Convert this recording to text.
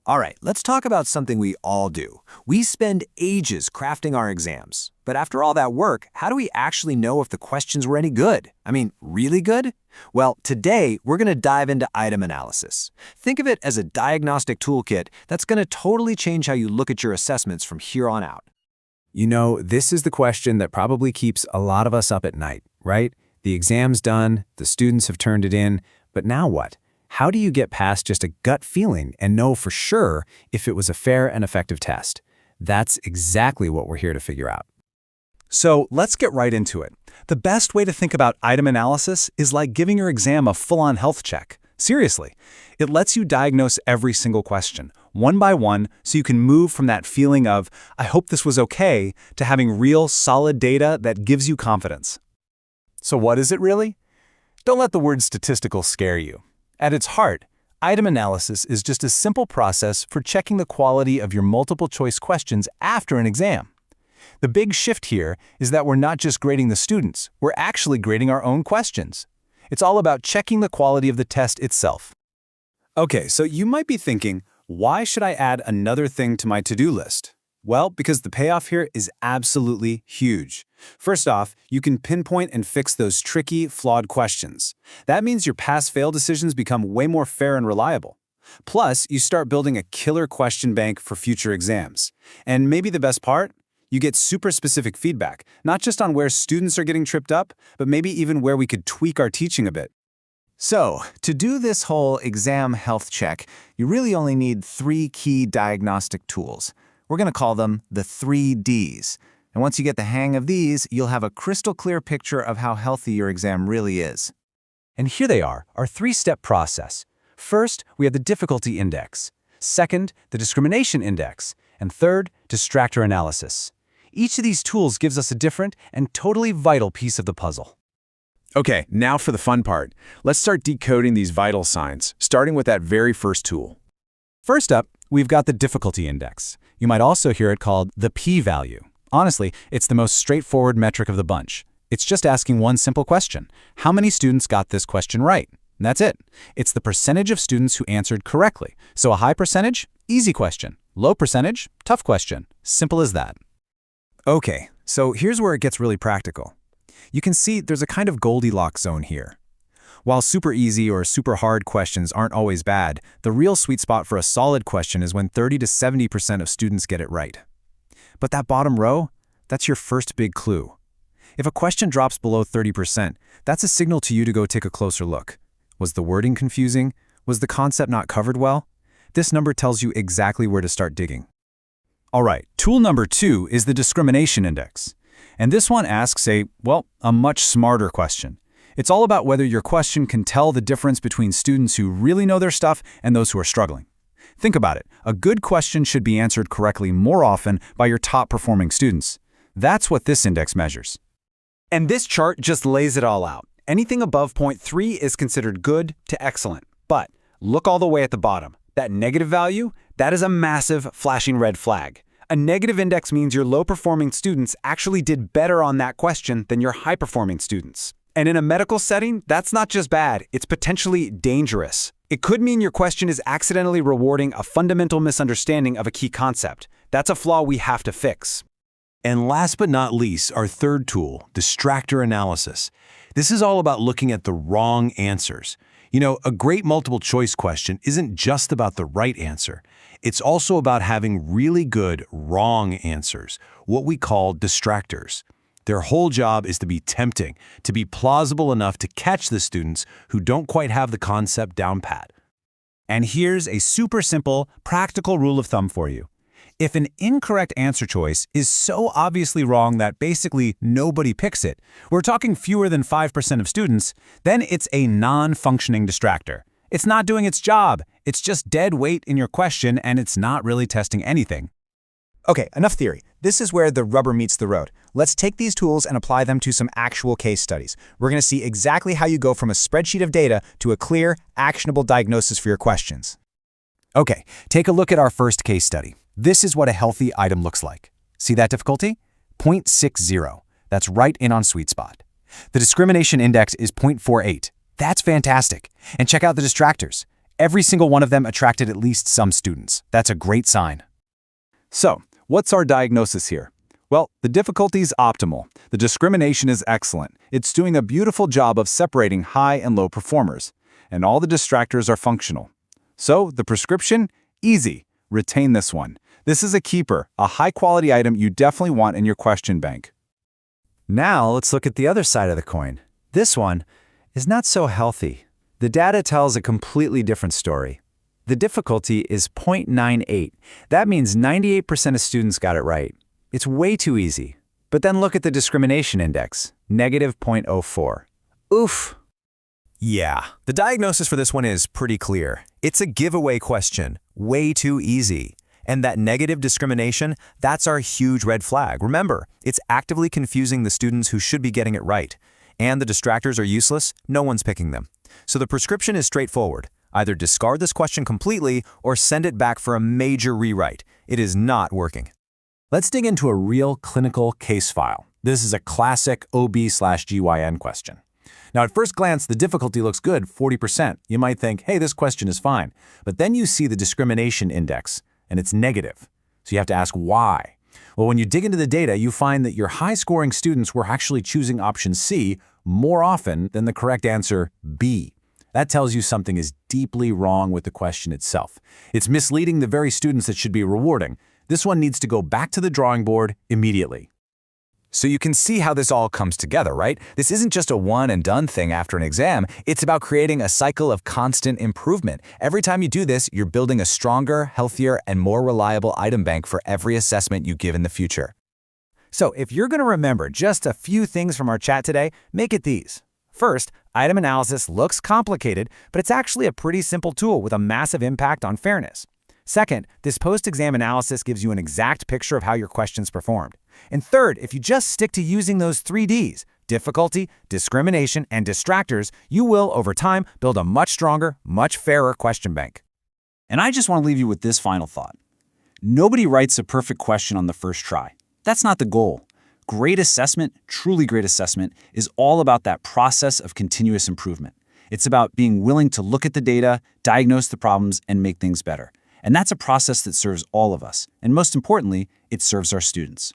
All right, let's talk about something we all do. We spend ages crafting our exams. But after all that work, how do we actually know if the questions were any good? I mean, really good? Well, today we're going to dive into item analysis. Think of it as a diagnostic toolkit that's going to totally change how you look at your assessments from here on out. You know, this is the question that probably keeps a lot of us up at night, right? The exam's done, the students have turned it in, but now what? How do you get past just a gut feeling and know for sure if it was a fair and effective test? That's exactly what we're here to figure out. So let's get right into it. The best way to think about item analysis is like giving your exam a full-on health check. Seriously, it lets you diagnose every single question, one by one, so you can move from that feeling of, I hope this was okay, to having real, solid data that gives you confidence. So what is it really? Don't let the word statistical scare you. At its heart, item analysis is just a simple process for checking the quality of your multiple-choice questions after an exam. The big shift here is that we're not just grading the students, we're actually grading our own questions. It's all about checking the quality of the test itself. Okay, so you might be thinking, why should I add another thing to my to-do list? Well, because the payoff here is absolutely huge. First off, you can pinpoint and fix those tricky, flawed questions. That means your pass-fail decisions become way more fair and reliable. Plus, you start building a killer question bank for future exams. And maybe the best part? You get super specific feedback, not just on where students are getting tripped up, but maybe even where we could tweak our teaching a bit. So, to do this whole exam health check, you really only need 3 key diagnostic tools. We're going to call them the 3 Ds. And once you get the hang of these, you'll have a crystal clear picture of how healthy your exam really is. And here they are, our 3-step process. First, we have the difficulty index. Second, the discrimination index. And third, distractor analysis. Each of these tools gives us a different and totally vital piece of the puzzle. Okay, now for the fun part. Let's start decoding these vital signs, starting with that very first tool. First up, we've got the difficulty index. You might also hear it called the p-value. Honestly, it's the most straightforward metric of the bunch. It's just asking one simple question. How many students got this question right? And that's it. It's the percentage of students who answered correctly. So a high percentage? Easy question. Low percentage? Tough question. Simple as that. Okay, so here's where it gets really practical. You can see there's a kind of Goldilocks zone here. While super easy or super hard questions aren't always bad, the real sweet spot for a solid question is when 30 to 70% of students get it right. But that bottom row, that's your first big clue. If a question drops below 30%, that's a signal to you to go take a closer look. Was the wording confusing? Was the concept not covered well? This number tells you exactly where to start digging. All right, tool number 2 is the discrimination index. And this one asks a much smarter question. It's all about whether your question can tell the difference between students who really know their stuff and those who are struggling. Think about it. A good question should be answered correctly more often by your top-performing students. That's what this index measures. And this chart just lays it all out. Anything above 0.3 is considered good to excellent. But look all the way at the bottom. That negative value, that is a massive flashing red flag. A negative index means your low-performing students actually did better on that question than your high-performing students. And in a medical setting, that's not just bad, it's potentially dangerous. It could mean your question is accidentally rewarding a fundamental misunderstanding of a key concept. That's a flaw we have to fix. And last but not least, our third tool, distractor analysis. This is all about looking at the wrong answers. You know, a great multiple choice question isn't just about the right answer. It's also about having really good wrong answers, what we call distractors. Their whole job is to be tempting, to be plausible enough to catch the students who don't quite have the concept down pat. And here's a super simple, practical rule of thumb for you. If an incorrect answer choice is so obviously wrong that basically nobody picks it, we're talking fewer than 5% of students, then it's a non-functioning distractor. It's not doing its job. It's just dead weight in your question and it's not really testing anything. Okay, enough theory. This is where the rubber meets the road. Let's take these tools and apply them to some actual case studies. We're going to see exactly how you go from a spreadsheet of data to a clear, actionable diagnosis for your questions. Okay, take a look at our first case study. This is what a healthy item looks like. See that difficulty? 0.60. That's right in on sweet spot. The discrimination index is 0.48. That's fantastic. And check out the distractors. Every single one of them attracted at least some students. That's a great sign. So, what's our diagnosis here? Well, the difficulty is optimal. The discrimination is excellent. It's doing a beautiful job of separating high and low performers. And all the distractors are functional. So, the prescription? Easy. Retain this one. This is a keeper, a high-quality item you definitely want in your question bank. Now let's look at the other side of the coin. This one is not so healthy. The data tells a completely different story. The difficulty is 0.98. That means 98% of students got it right. It's way too easy. But then look at the discrimination index, negative 0.04. Oof. Yeah, the diagnosis for this one is pretty clear. It's a giveaway question, way too easy. And that negative discrimination, that's our huge red flag. Remember, it's actively confusing the students who should be getting it right. And the distractors are useless, no one's picking them. So the prescription is straightforward. Either discard this question completely or send it back for a major rewrite. It is not working. Let's dig into a real clinical case file. This is a classic OB/GYN question. Now, at first glance, the difficulty looks good, 40%. You might think, hey, this question is fine. But then you see the discrimination index, and it's negative. So you have to ask why. Well, when you dig into the data, you find that your high-scoring students were actually choosing option C more often than the correct answer, B. That tells you something is deeply wrong with the question itself. It's misleading the very students that should be rewarding. This one needs to go back to the drawing board immediately. So you can see how this all comes together, right? This isn't just a one-and-done thing after an exam. It's about creating a cycle of constant improvement. Every time you do this, you're building a stronger, healthier, and more reliable item bank for every assessment you give in the future. So if you're going to remember just a few things from our chat today, make it these. First, item analysis looks complicated, but it's actually a pretty simple tool with a massive impact on fairness. Second, this post-exam analysis gives you an exact picture of how your questions performed. And third, if you just stick to using those 3 Ds, difficulty, discrimination, and distractors, you will, over time, build a much stronger, much fairer question bank. And I just want to leave you with this final thought. Nobody writes a perfect question on the first try. That's not the goal. Great assessment, truly great assessment, is all about that process of continuous improvement. It's about being willing to look at the data, diagnose the problems, and make things better. And that's a process that serves all of us. And most importantly, it serves our students.